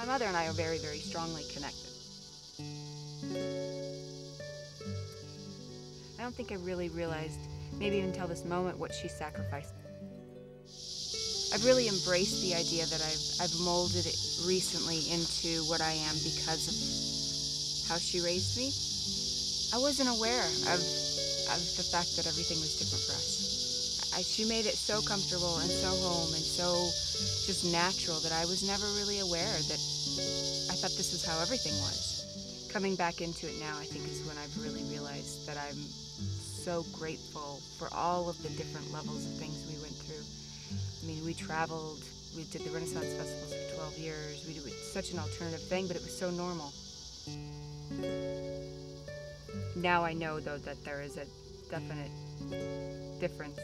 My mother and I are very, very strongly connected. I don't think I really realized, maybe until this moment, what she sacrificed. I've really embraced the idea that I've molded it recently into what I am because of how she raised me. I wasn't aware of the fact that everything was different for us. She made it so comfortable and so home and so just natural that I was never really aware that I thought this was how everything was. Coming back into it now, I think, is when I've really realized that I'm so grateful for all of the different levels of things we went through. I mean, we traveled, we did the Renaissance festivals for 12 years. We did such an alternative thing, but it was so normal. Now I know, though, that there is a definite difference.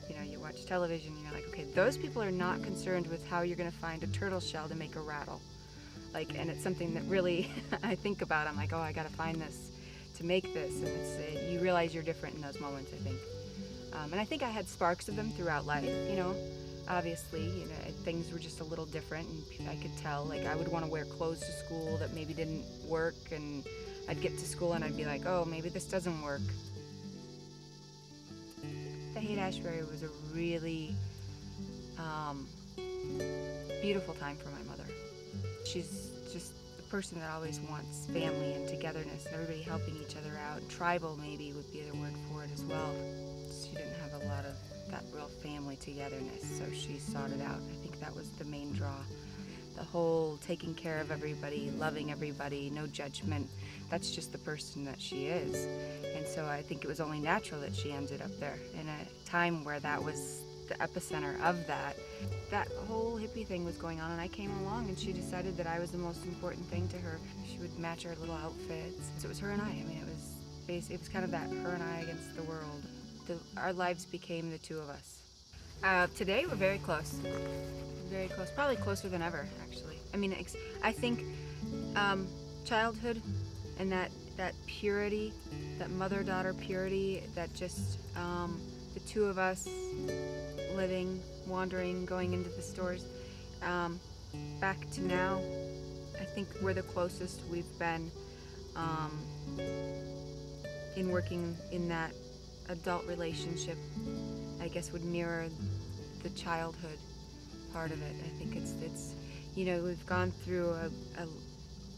You know, you watch television and you're like, okay, those people are not concerned with how you're going to find a turtle shell to make a rattle. Like, and it's something that really I think about. I'm like, oh, I got to find this to make this. And it's you realize you're different in those moments, I think. And I think I had sparks of them throughout life, you know. Obviously, you know, things were just a little different, and I could tell. Like, I would want to wear clothes to school that maybe didn't work, and I'd get to school and I'd be like, oh, maybe this doesn't work. The Haight-Ashbury was a really beautiful time for my mother. She's just the person that always wants family and togetherness, and everybody helping each other out. Tribal, maybe, would be the word for it as well. She didn't have a lot of that real family togetherness, so she sought it out. I think that was the main draw. The whole taking care of everybody, loving everybody, no judgment. That's just the person that she is. And so I think it was only natural that she ended up there in a time where that was the epicenter of that. That whole hippie thing was going on, and I came along and she decided that I was the most important thing to her. She would match our little outfits. So it was her and I. I mean, it was kind of that her and I against the world. Our lives became the two of us. Today we're very close. Very close, probably closer than ever, actually. I mean, I think childhood and that purity, that mother-daughter purity, that just the two of us living, wandering, going into the stores, back to now, I think we're the closest we've been in working in that adult relationship. I guess would mirror the childhood part of it. I think it's you know, we've gone through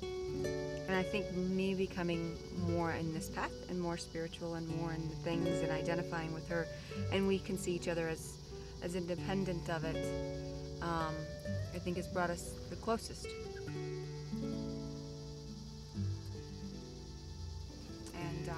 and I think me becoming more in this path and more spiritual and more in the things and identifying with her, and we can see each other as independent of it, I think has brought us the closest. And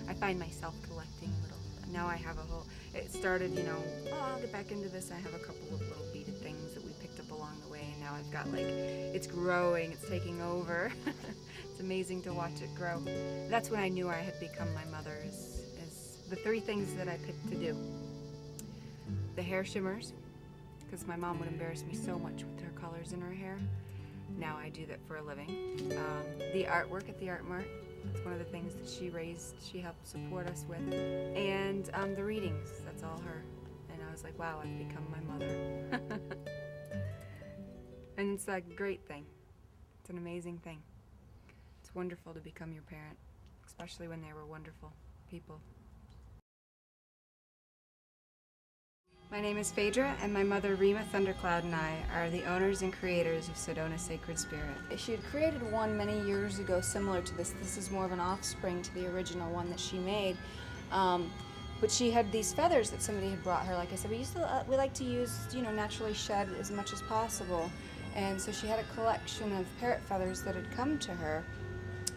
I find myself collecting little, now I have a whole, it started, you know, oh, I'll get back into this. I have a couple of little beaded things that we picked up along the way, and now I've got, like, it's growing, it's taking over. It's amazing to watch it grow. That's when I knew I had become my mother, is the 3 things that I picked to do. The hair shimmers, because my mom would embarrass me so much with her colors in her hair. Now I do that for a living. The artwork at the Art Mart, that's one of the things that she helped support us with. And the readings, that's all her. And I was like, wow, I've become my mother. And it's a great thing. It's an amazing thing. It's wonderful to become your parent, especially when they were wonderful people. My name is Phaedra, and my mother Rima Thundercloud and I are the owners and creators of Sedona Sacred Spirit. She had created one many years ago similar to this. This is more of an offspring to the original one that she made. But she had these feathers that somebody had brought her. Like I said, we like to use, you know, naturally shed as much as possible. And so she had a collection of parrot feathers that had come to her,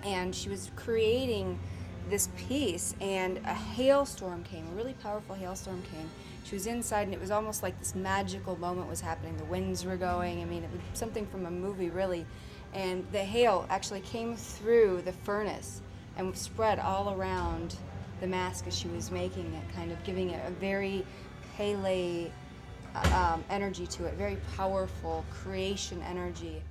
and she was creating this piece, and a hailstorm came, a really powerful hailstorm came. She was inside, and it was almost like this magical moment was happening. The winds were going. I mean, it was something from a movie, really. And the hail actually came through the furnace and spread all around the mask as she was making it, kind of giving it a very Pele energy to it, very powerful creation energy.